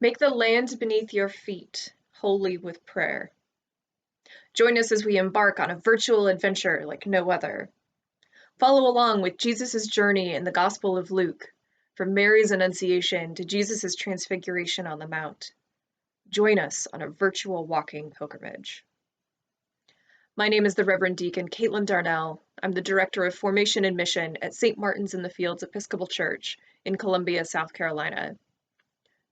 Make the land beneath your feet holy with prayer. Join us as we embark on a virtual adventure like no other. Follow along with Jesus' journey in the Gospel of Luke, from Mary's Annunciation to Jesus' Transfiguration on the Mount. Join us on a virtual walking pilgrimage. My name is the Reverend Deacon Caitlin Darnell. I'm the Director of Formation and Mission at St. Martin's in the Fields Episcopal Church in Columbia, South Carolina.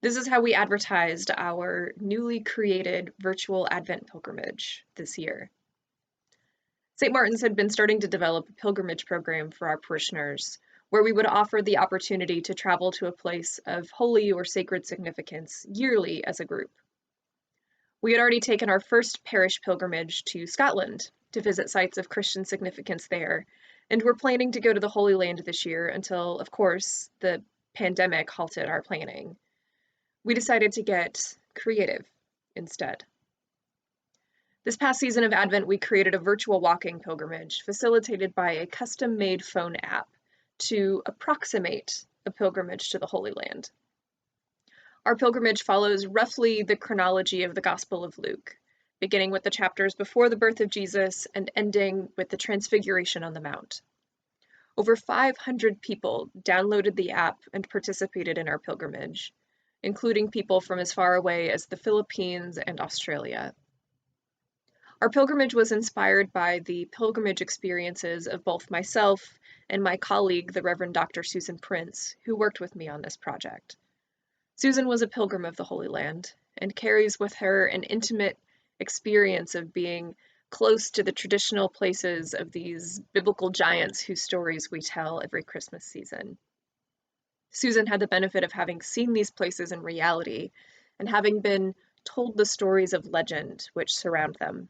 This is how we advertised our newly created virtual Advent pilgrimage this year. St. Martin's had been starting to develop a pilgrimage program for our parishioners, where we would offer the opportunity to travel to a place of holy or sacred significance yearly as a group. We had already taken our first parish pilgrimage to Scotland to visit sites of Christian significance there, and we're planning to go to the Holy Land this year until, of course, the pandemic halted our planning. We decided to get creative instead. This past season of Advent, we created a virtual walking pilgrimage facilitated by a custom-made phone app to approximate a pilgrimage to the Holy Land. Our pilgrimage follows roughly the chronology of the Gospel of Luke, beginning with the chapters before the birth of Jesus and ending with the Transfiguration on the Mount. Over 500 people downloaded the app and participated in our pilgrimage, including people from as far away as the Philippines and Australia. Our pilgrimage was inspired by the pilgrimage experiences of both myself and my colleague, the Reverend Dr. Susan Prince, who worked with me on this project. Susan was a pilgrim of the Holy Land and carries with her an intimate experience of being close to the traditional places of these biblical giants whose stories we tell every Christmas season. Susan had the benefit of having seen these places in reality and having been told the stories of legend which surround them.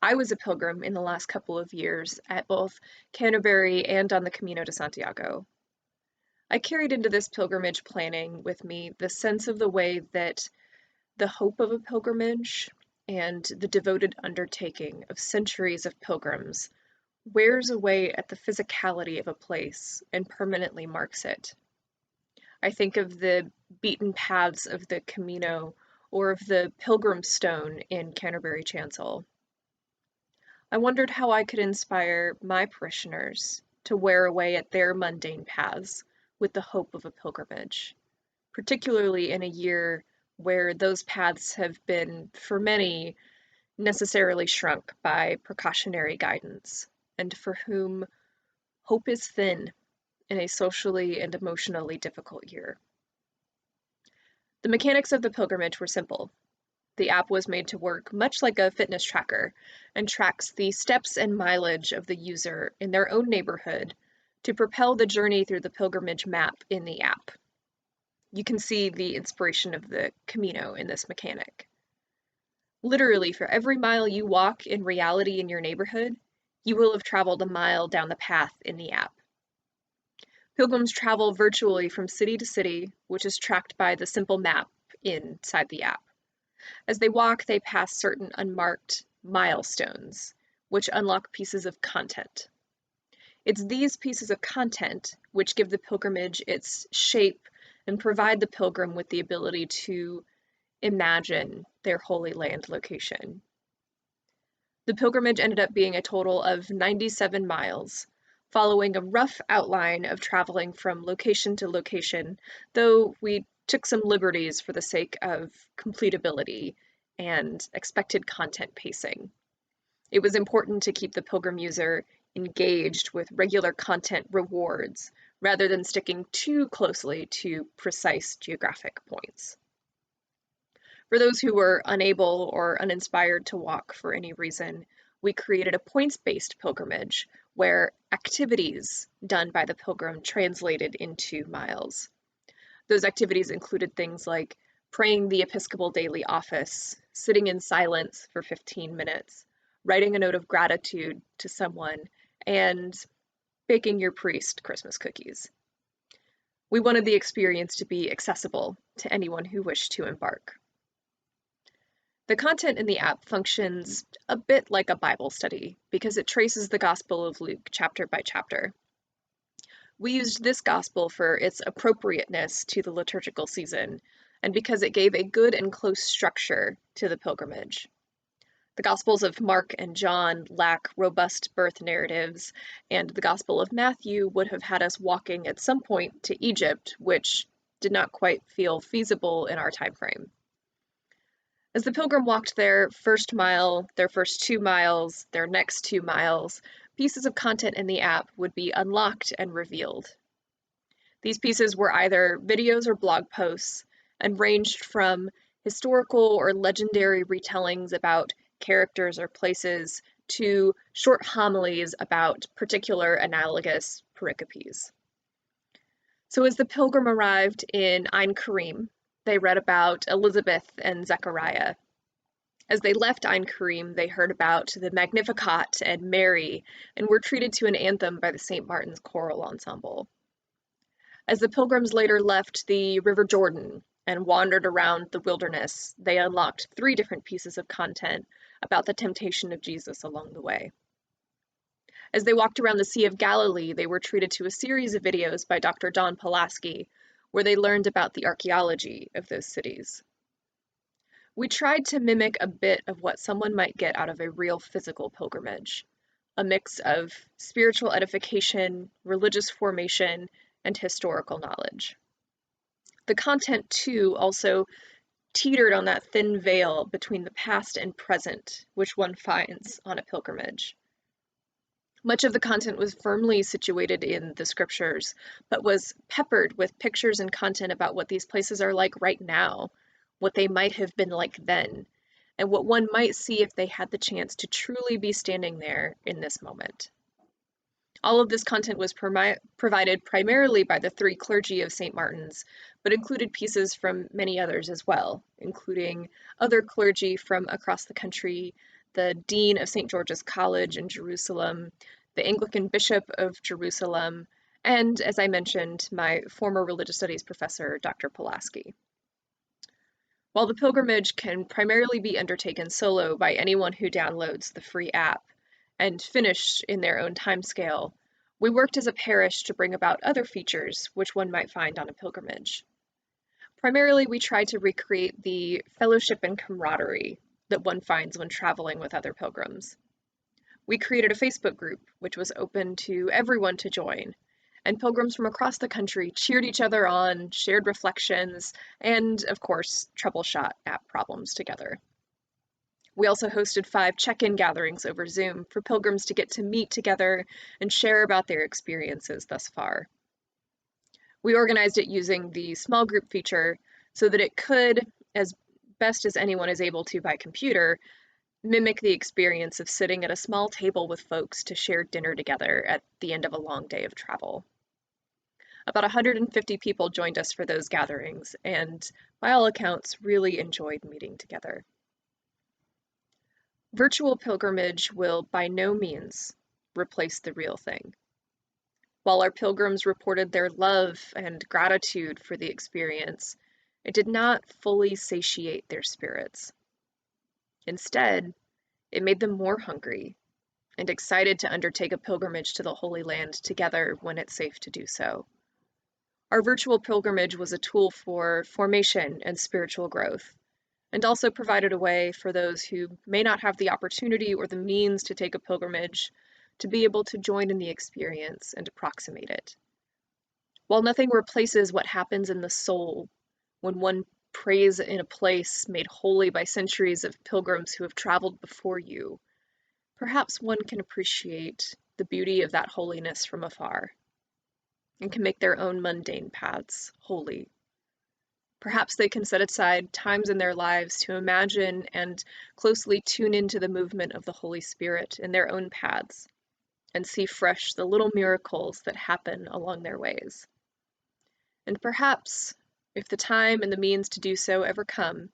I was a pilgrim in the last couple of years at both Canterbury and on the Camino de Santiago. I carried into this pilgrimage planning with me the sense of the way that the hope of a pilgrimage and the devoted undertaking of centuries of pilgrims wears away at the physicality of a place and permanently marks it. I think of the beaten paths of the Camino or of the pilgrim stone in Canterbury Chancel. I wondered how I could inspire my parishioners to wear away at their mundane paths with the hope of a pilgrimage, particularly in a year where those paths have been, for many, necessarily shrunk by precautionary guidance, and for whom hope is thin in a socially and emotionally difficult year. The mechanics of the pilgrimage were simple. The app was made to work much like a fitness tracker and tracks the steps and mileage of the user in their own neighborhood to propel the journey through the pilgrimage map in the app. You can see the inspiration of the Camino in this mechanic. Literally, for every mile you walk in reality in your neighborhood, you will have traveled a mile down the path in the app. Pilgrims travel virtually from city to city, which is tracked by the simple map inside the app. As they walk, they pass certain unmarked milestones, which unlock pieces of content. It's these pieces of content which give the pilgrimage its shape and provide the pilgrim with the ability to imagine their Holy Land location. The pilgrimage ended up being a total of 97 miles, following a rough outline of traveling from location to location, though we took some liberties for the sake of completability and expected content pacing. It was important to keep the pilgrim user engaged with regular content rewards rather than sticking too closely to precise geographic points. For those who were unable or uninspired to walk for any reason, we created a points-based pilgrimage where activities done by the pilgrim translated into miles. Those activities included things like praying the Episcopal daily office, sitting in silence for 15 minutes, writing a note of gratitude to someone, and baking your priest Christmas cookies. We wanted the experience to be accessible to anyone who wished to embark. The content in the app functions a bit like a Bible study because it traces the Gospel of Luke chapter by chapter. We used this gospel for its appropriateness to the liturgical season, and because it gave a good and close structure to the pilgrimage. The Gospels of Mark and John lack robust birth narratives, and the Gospel of Matthew would have had us walking at some point to Egypt, which did not quite feel feasible in our time frame. As the pilgrim walked their first mile, their first 2 miles, their next 2 miles, pieces of content in the app would be unlocked and revealed. These pieces were either videos or blog posts and ranged from historical or legendary retellings about characters or places to short homilies about particular analogous pericopes. So as the pilgrim arrived in Ein Karim, they read about Elizabeth and Zechariah. As they left Ein Karim, they heard about the Magnificat and Mary and were treated to an anthem by the St. Martin's Choral Ensemble. As the pilgrims later left the River Jordan and wandered around the wilderness, they unlocked 3 different pieces of content about the temptation of Jesus along the way. As they walked around the Sea of Galilee, they were treated to a series of videos by Dr. Don Pulaski, where they learned about the archaeology of those cities. We tried to mimic a bit of what someone might get out of a real physical pilgrimage, a mix of spiritual edification, religious formation, and historical knowledge. The content, too, also teetered on that thin veil between the past and present, which one finds on a pilgrimage. Much of the content was firmly situated in the scriptures, but was peppered with pictures and content about what these places are like right now, what they might have been like then, and what one might see if they had the chance to truly be standing there in this moment. All of this content was provided primarily by the 3 clergy of St. Martin's, but included pieces from many others as well, including other clergy from across the country, the Dean of St. George's College in Jerusalem, the Anglican Bishop of Jerusalem, and, as I mentioned, my former religious studies professor, Dr. Pulaski. While the pilgrimage can primarily be undertaken solo by anyone who downloads the free app, and finished in their own timescale, we worked as a parish to bring about other features which one might find on a pilgrimage. Primarily, we tried to recreate the fellowship and camaraderie that one finds when traveling with other pilgrims. We created a Facebook group, which was open to everyone to join, and pilgrims from across the country cheered each other on, shared reflections, and, of course, troubleshot app problems together. We also hosted 5 check-in gatherings over Zoom for pilgrims to get to meet together and share about their experiences thus far. We organized it using the small group feature so that it could, as best as anyone is able to by computer, mimic the experience of sitting at a small table with folks to share dinner together at the end of a long day of travel. About 150 people joined us for those gatherings, and by all accounts, really enjoyed meeting together. Virtual pilgrimage will by no means replace the real thing. While our pilgrims reported their love and gratitude for the experience, it did not fully satiate their spirits. Instead, it made them more hungry and excited to undertake a pilgrimage to the Holy Land together when it's safe to do so. Our virtual pilgrimage was a tool for formation and spiritual growth, and also provided a way for those who may not have the opportunity or the means to take a pilgrimage to be able to join in the experience and approximate it. While nothing replaces what happens in the soul when one prays in a place made holy by centuries of pilgrims who have traveled before you, perhaps one can appreciate the beauty of that holiness from afar and can make their own mundane paths holy. Perhaps they can set aside times in their lives to imagine and closely tune into the movement of the Holy Spirit in their own paths and see fresh the little miracles that happen along their ways. And perhaps, if the time and the means to do so ever come,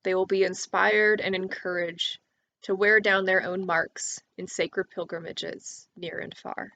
they will be inspired and encouraged to wear down their own marks in sacred pilgrimages near and far.